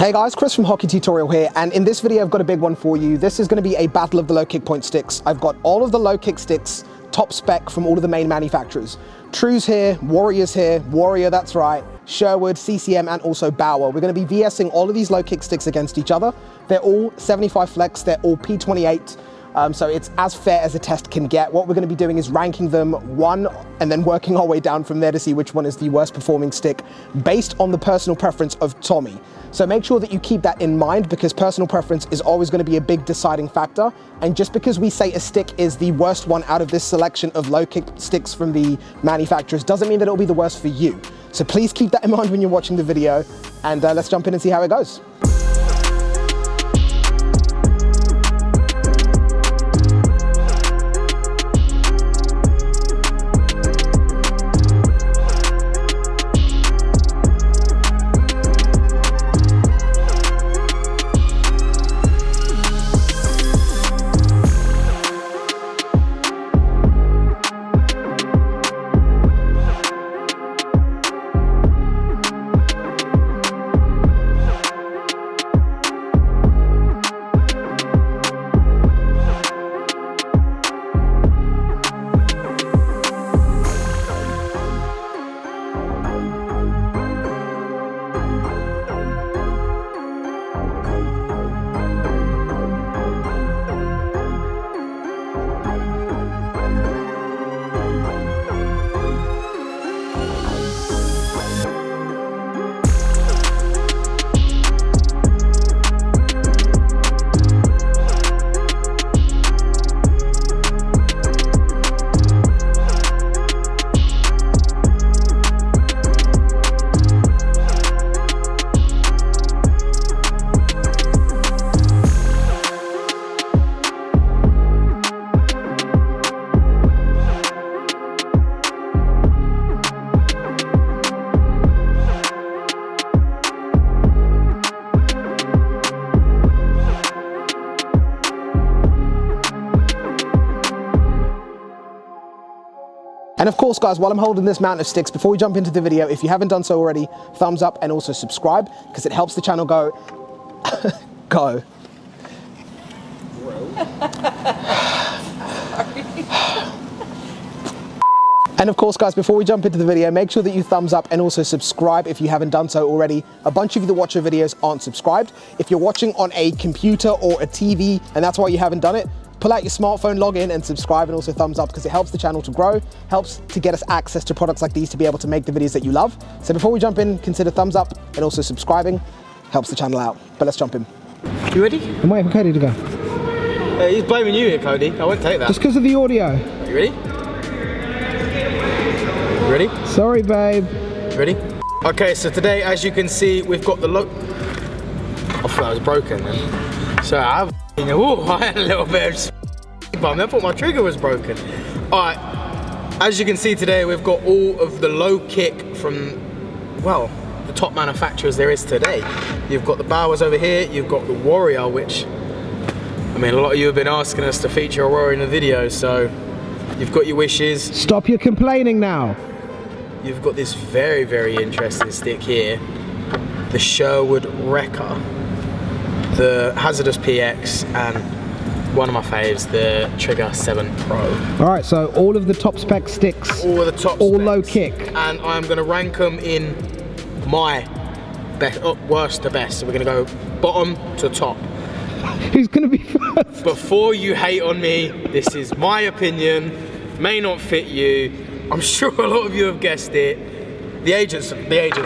Hey guys, Chris from Hockey Tutorial here, and in this video I've got a big one for you. This is going to be a battle of the low kick point sticks. I've got all of the low kick sticks, top spec from all of the main manufacturers. True's here, Warrior's here, Warrior, that's right, Sherwood, CCM, and also Bauer. We're going to be VSing all of these low kick sticks against each other. They're all 75 flex, they're all P28. So it's as fair as a test can get. What we're going to be doing is ranking them one and then working our way down from there to see which one is the worst performing stick based on the personal preference of Tommy. So make sure that you keep that in mind because personal preference is always going to be a big deciding factor. And just because we say a stick is the worst one out of this selection of low kick sticks from the manufacturers doesn't mean that it'll be the worst for you. So please keep that in mind when you're watching the video, and let's jump in and see how it goes. And of course, guys, while I'm holding this mountain of sticks, before we jump into the video, if you haven't done so already, thumbs up and also subscribe, because it helps the channel go. And of course, guys, before we jump into the video, make sure that you thumbs up and also subscribe if you haven't done so already. A bunch of you that watch your videos aren't subscribed. If you're watching on a computer or a TV, and that's why you haven't done it, pull out your smartphone, log in and subscribe, and also thumbs up because it helps the channel to grow, helps to get us access to products like these to be able to make the videos that you love. So before we jump in, consider thumbs up and also subscribing, helps the channel out. But let's jump in. You ready? I'm waiting for Cody to go. He's blaming you here, Cody. I won't take that. Just because of the audio. You ready? You ready? Sorry, babe. You ready? Okay, so today, as you can see, we've got the look. I thought that was broken then. So I had a little bit of bum. I thought my trigger was broken. Alright, as you can see today, we've got all of the low kick from, well, the top manufacturers there is today. You've got the Bauers over here, you've got the Warrior, which, I mean, a lot of you have been asking us to feature a Warrior in the video, so you've got your wishes. Stop your complaining now. You've got this very, very interesting stick here, the Sherwood Wrecker, the Hazardous PX, and one of my faves, the Trigger 7 Pro. Alright, so all of the top spec sticks, all of the top all specs, low kick. And I'm going to rank them in my best, worst to best. So we're going to go bottom to top. Who's going to be first? Before you hate on me, this is my opinion, may not fit you. I'm sure a lot of you have guessed it. The agent's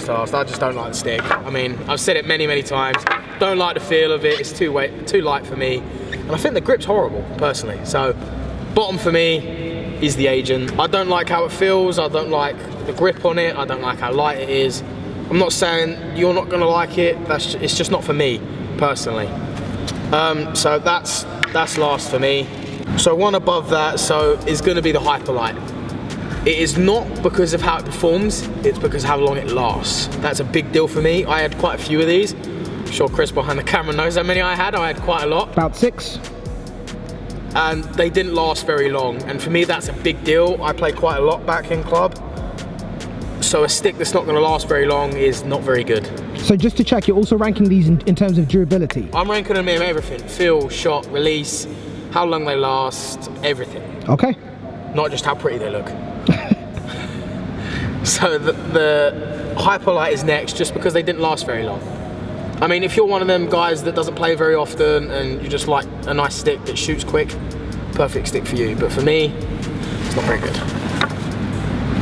fast. I just don't like the stick. I mean, I've said it many, many times. Don't like the feel of it. It's too light for me. And I think the grip's horrible, personally. So, bottom for me is the Agent. I don't like how it feels. I don't like the grip on it. I don't like how light it is. I'm not saying you're not gonna like it. It's just not for me, personally. So that's last for me. So one above that, so is gonna be the Hyperlite. It is not because of how it performs, it's because of how long it lasts. That's a big deal for me. I had quite a few of these. I'm sure Chris behind the camera knows how many I had. I had quite a lot. About 6. And they didn't last very long. And for me, that's a big deal. I play quite a lot back in club. So a stick that's not gonna last very long is not very good. So just to check, you're also ranking these in terms of durability? I'm ranking them in everything. Feel, shot, release, how long they last, everything. Okay. Not just how pretty they look. So the Hyperlight is next just because they didn't last very long. I mean, if you're one of them guys that doesn't play very often and you just like a nice stick that shoots quick, perfect stick for you. But for me, it's not very good.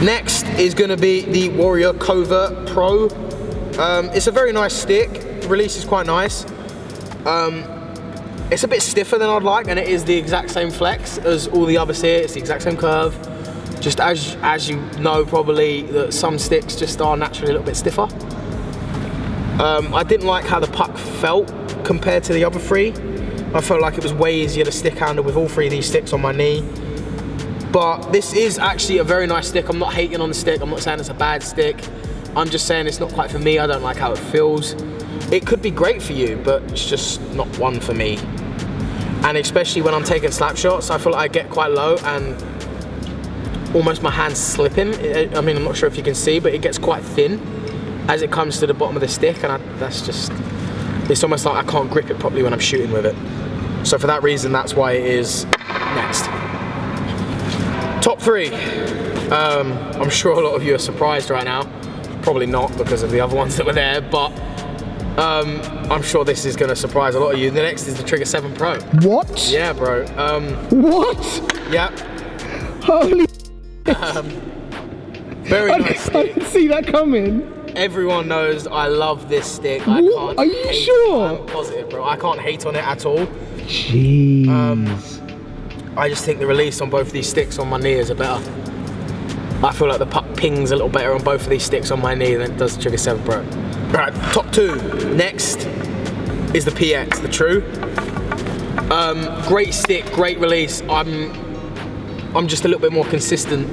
Next is going to be the Warrior Covert Pro. It's a very nice stick. The release is quite nice. It's a bit stiffer than I'd like, and it is the exact same flex as all the others here. It's the exact same curve. Just as you know probably, that some sticks just are naturally a little bit stiffer. I didn't like how the puck felt compared to the other three. I felt like it was way easier to stick handle with all three of these sticks on my knee. But this is actually a very nice stick. I'm not hating on the stick. I'm not saying it's a bad stick. I'm just saying it's not quite for me. I don't like how it feels. It could be great for you, but it's just not one for me. And especially when I'm taking slap shots, I feel like I get quite low and almost my hand's slipping. I mean, I'm not sure if you can see, but it gets quite thin as it comes to the bottom of the stick, and it's almost like I can't grip it properly when I'm shooting with it. So for that reason, that's why it is next. Top three. I'm sure a lot of you are surprised right now. Probably not because of the other ones that were there, but I'm sure this is going to surprise a lot of you. The next is the Trigger 7 Pro. What? Yeah, bro. What? Yeah. Holy very nice stick. I didn't see that coming. Everyone knows I love this stick. Are you sure? I'm positive, bro. I can't hate on it at all. Jeez. I just think the release on both of these sticks on my knee is a better. I feel like the puck pings a little better on both of these sticks on my knee than it does the Trigger 7 Pro. Right, top two. Next is the PX, the True. Great stick, great release. I'm just a little bit more consistent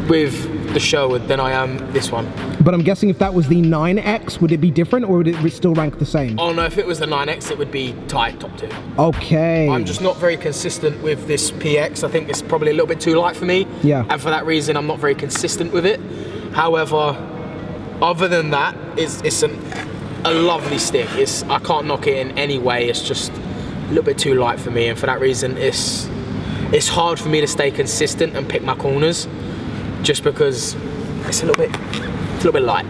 with the Sherwood than I am this one. But I'm guessing if that was the 9X, would it be different or would it still rank the same? Oh no, if it was the 9X, it would be tied top two. Okay. I'm just not very consistent with this PX. I think it's probably a little bit too light for me. Yeah. And for that reason, I'm not very consistent with it. However, other than that, it's a lovely stick. I can't knock it in any way. It's just a little bit too light for me. And for that reason, it's hard for me to stay consistent and pick my corners just because it's a little bit light.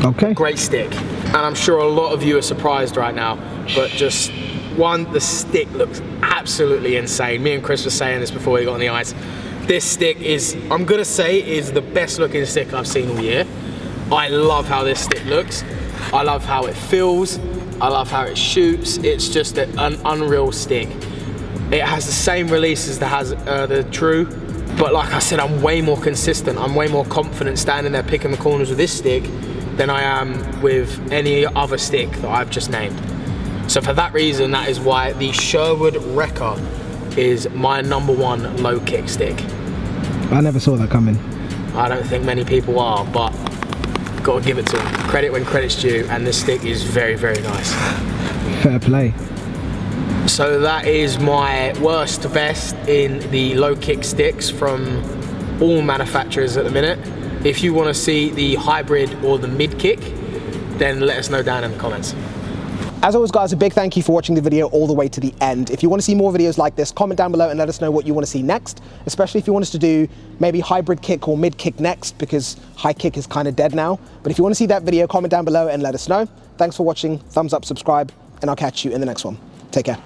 Okay. Great stick. And I'm sure a lot of you are surprised right now, but just one, the stick looks absolutely insane. Me and Chris were saying this before we got on the ice. This stick is, I'm gonna say, is the best looking stick I've seen all year. I love how this stick looks. I love how it feels. I love how it shoots. It's just an unreal stick. It has the same release as the True, but like I said, I'm way more consistent. I'm way more confident standing there picking the corners with this stick than I am with any other stick that I've just named. So for that reason, that is why the Sherwood Wrecker is my #1 low kick stick. I never saw that coming. I don't think many people are, but gotta give it to them. Credit when credit's due, and this stick is very, very nice. Fair play. So that is my worst to best in the low kick sticks from all manufacturers at the minute. If you want to see the hybrid or the mid kick, then let us know down in the comments. As always guys, a big thank you for watching the video all the way to the end. If you want to see more videos like this, comment down below and let us know what you want to see next, especially if you want us to do maybe hybrid kick or mid kick next, because high kick is kind of dead now. But if you want to see that video, comment down below and let us know. Thanks for watching, thumbs up, subscribe, and I'll catch you in the next one. Take care.